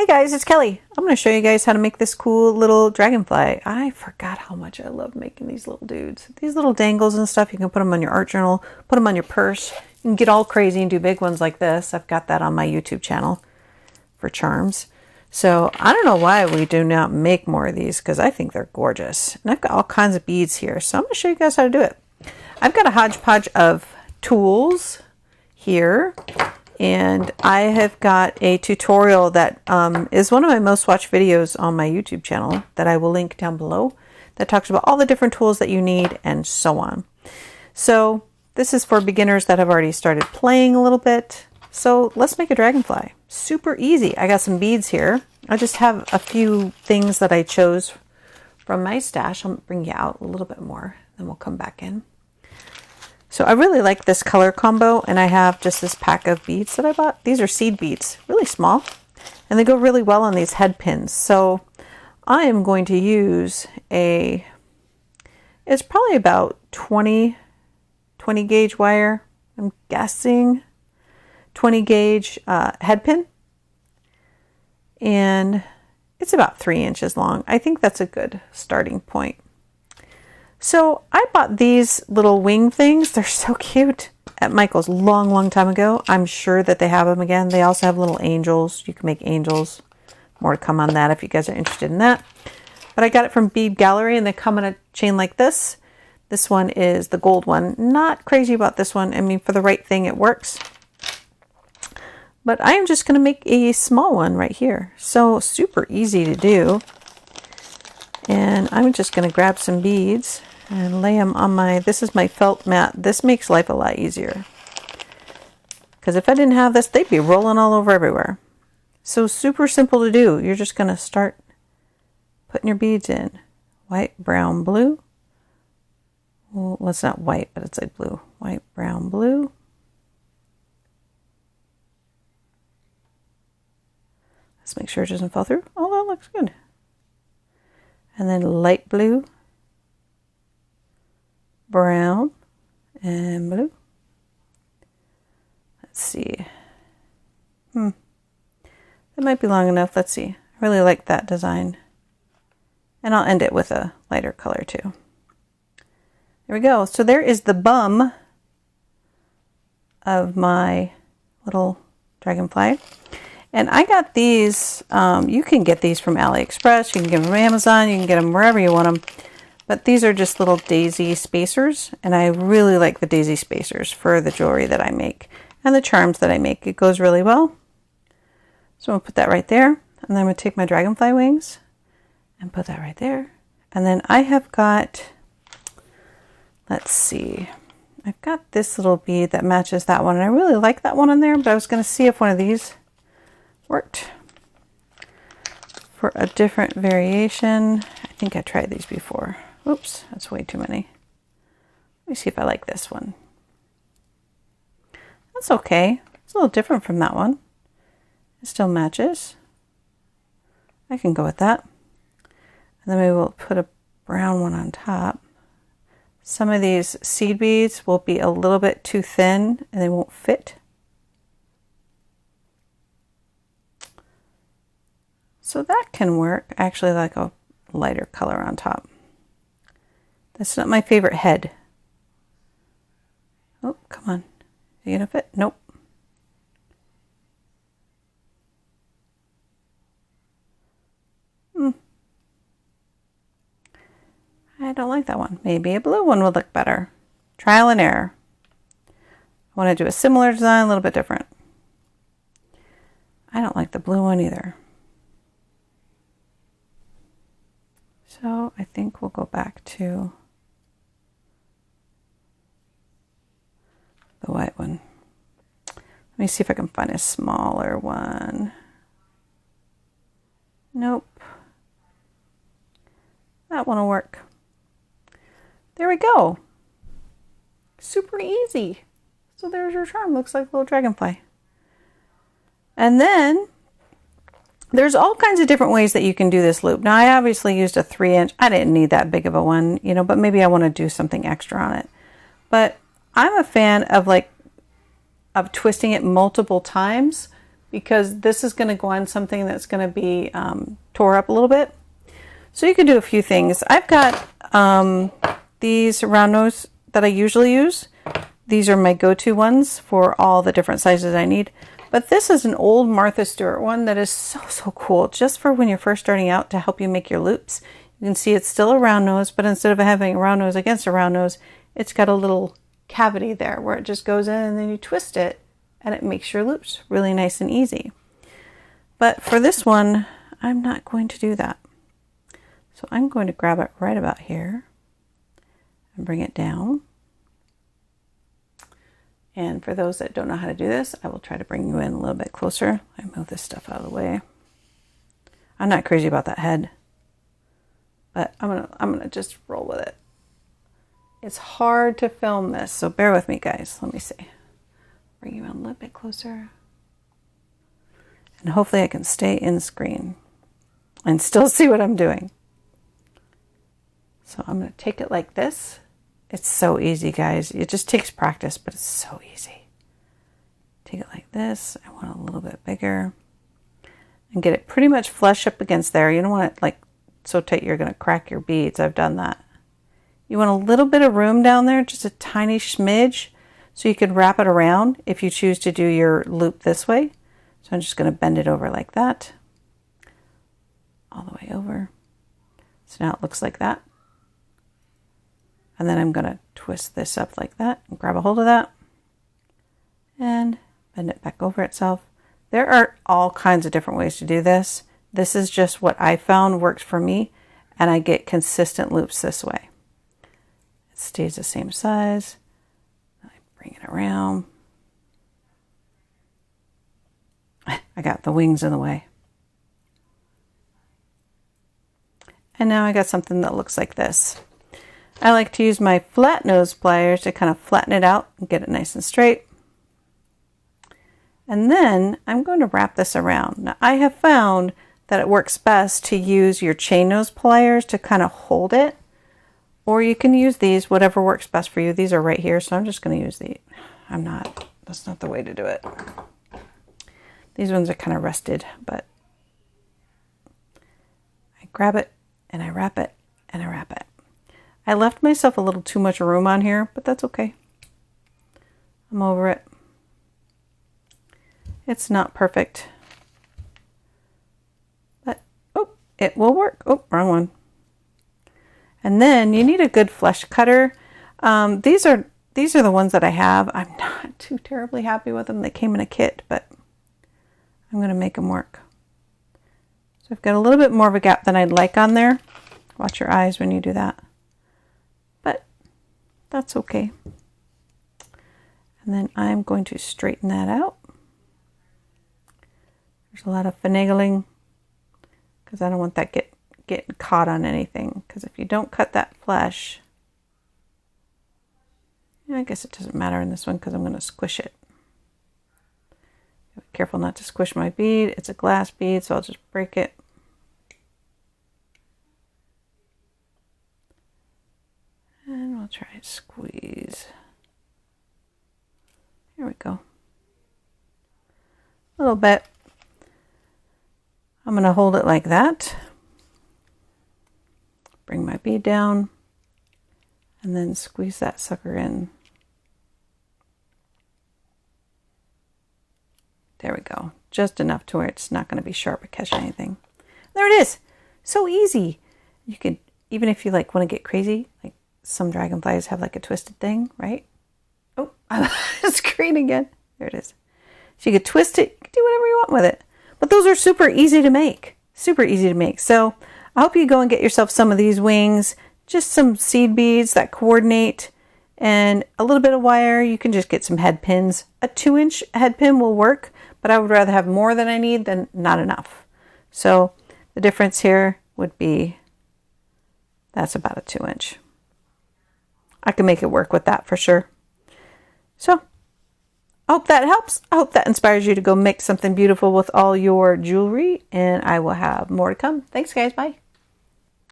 Hey guys, it's Kelly. I'm going to show you guys how to make this cool little dragonfly. I forgot how much I love making these little dudes. These little dangles and stuff, you can put them on your art journal, put them on your purse. You can get all crazy and do big ones like this. I've got that on my YouTube channel for charms. So I don't know why we do not make more of these because I think they're gorgeous. And I've got all kinds of beads here. So I'm going to show you guys how to do it. I've got a hodgepodge of tools here. And I have got a tutorial that is one of my most watched videos on my YouTube channel that I will link down below that talks about all the different tools that you need and so on. So this is for beginners that have already started playing a little bit. So let's make a dragonfly. Super easy. I got some beads here. I just have a few things that I chose from my stash. I'll bring you out a little bit more, then we'll come back in. So I really like this color combo, and I have just this pack of beads that I bought. These are seed beads, really small, and they go really well on these head pins. So I am going to use it's probably about 20 gauge wire, I'm guessing, 20 gauge head pin, and it's about 3 inches long. I think that's a good starting point. So I bought these little wing things. They're so cute at Michael's long time ago. I'm sure that they have them again. They also have little angels. You can make angels. More to come on that if you guys are interested in that. But I got it from Bead Gallery, and they come in a chain like this. This one is the gold one. Not crazy about this one. I mean, for the right thing, it works. But I am just going to make a small one right here. So super easy to do. And I'm just going to grab some beads and lay them on this is my felt mat. This makes life a lot easier. Because if I didn't have this, they'd be rolling all over everywhere. So super simple to do. You're just going to start putting your beads in. White, brown, blue. Well, it's not white, but it's like blue. White, brown, blue. Let's make sure it doesn't fall through. Oh, that looks good. And then light blue, brown, and blue. Let's see. That might be long enough. Let's see. I really like that design. And I'll end it with a lighter color too. There we go. So there is the bum of my little dragonfly. And I got these, you can get these from AliExpress, you can get them from Amazon, you can get them wherever you want them. But these are just little daisy spacers, and I really like the daisy spacers for the jewelry that I make and the charms that I make. It goes really well. So I'm going to put that right there, and then I'm going to take my dragonfly wings and put that right there. And then I have got, let's see, I've got this little bead that matches that one, and I really like that one in there, but I was going to see if one of these worked for a different variation. I think I tried these before. Oops, that's way too many. Let me see if I like this one. That's okay. It's a little different from that one. It still matches. I can go with that. And then maybe we'll put a brown one on top. Some of these seed beads will be a little bit too thin and they won't fit. So that can work. I actually like a lighter color on top. That's not my favorite head. Oh, come on. Are you gonna fit? Nope. I don't like that one. Maybe a blue one would look better. Trial and error. I want to do a similar design, a little bit different. I don't like the blue one either. So I think we'll go back to the white one. Let me see if I can find a smaller one. Nope. That one will work. There we go. Super easy. So there's your charm. Looks like a little dragonfly. And then there's all kinds of different ways that you can do this loop. Now, I obviously used a 3-inch. I didn't need that big of a one, you know, but maybe I want to do something extra on it. But I'm a fan of twisting it multiple times because this is going to go on something that's going to be tore up a little bit. So you can do a few things. I've got these round nose that I usually use. These are my go-to ones for all the different sizes I need. But this is an old Martha Stewart one that is so cool, just for when you're first starting out to help you make your loops. You can see it's still a round nose, but instead of having a round nose against a round nose, it's got a little cavity there where it just goes in and then you twist it and it makes your loops really nice and easy. But for this one, I'm not going to do that. So I'm going to grab it right about here and bring it down. And for those that don't know how to do this, I will try to bring you in a little bit closer. I move this stuff out of the way. I'm not crazy about that head, but I'm gonna just roll with it. It's hard to film this, so bear with me, guys. Let me see. Bring you in a little bit closer. And hopefully I can stay in screen and still see what I'm doing. So I'm gonna take it like this. It's so easy, guys. It just takes practice, but it's so easy. Take it like this. I want it a little bit bigger. And get it pretty much flush up against there. You don't want it like so tight you're going to crack your beads. I've done that. You want a little bit of room down there, just a tiny smidge, so you can wrap it around if you choose to do your loop this way. So I'm just going to bend it over like that. All the way over. So now it looks like that. And then I'm going to twist this up like that and grab a hold of that and bend it back over itself. There are all kinds of different ways to do this. This is just what I found works for me, and I get consistent loops this way. It stays the same size. I bring it around. I got the wings in the way. And now I got something that looks like this. I like to use my flat nose pliers to kind of flatten it out and get it nice and straight. And then I'm going to wrap this around. Now I have found that it works best to use your chain nose pliers to kind of hold it, or you can use these, whatever works best for you. These are right here, so I'm just going to use these. That's not the way to do it. These ones are kind of rusted, but I grab it and I wrap it and I wrap it. I left myself a little too much room on here, but that's okay. I'm over it. It's not perfect, but oh, it will work. Oh, wrong one. And then you need a good flesh cutter. These are the ones that I have. I'm not too terribly happy with them. They came in a kit, but I'm going to make them work. So I've got a little bit more of a gap than I'd like on there. Watch your eyes when you do that. That's okay. And then I'm going to straighten that out. There's a lot of finagling because I don't want that getting caught on anything. Because if you don't cut that flesh, I guess it doesn't matter in this one because I'm going to squish it. Be careful not to squish my bead. It's a glass bead, so I'll just break it. And we'll try and squeeze. Here we go. A little bit. I'm going to hold it like that. Bring my bead down. And then squeeze that sucker in. There we go. Just enough to where it's not going to be sharp or catch anything. There it is. So easy. You could, even if you like want to get crazy, like some dragonflies have like a twisted thing, right? Oh, I'm on screen again. There it is. So you could twist it, you could do whatever you want with it. But those are super easy to make. Super easy to make. So I hope you go and get yourself some of these wings, just some seed beads that coordinate, and a little bit of wire. You can just get some head pins. A 2-inch head pin will work, but I would rather have more than I need than not enough. So the difference here would be, that's about a 2-inch. I can make it work with that for sure. So I hope that helps. I hope that inspires you to go make something beautiful with all your jewelry, and I will have more to come. Thanks, guys. Bye.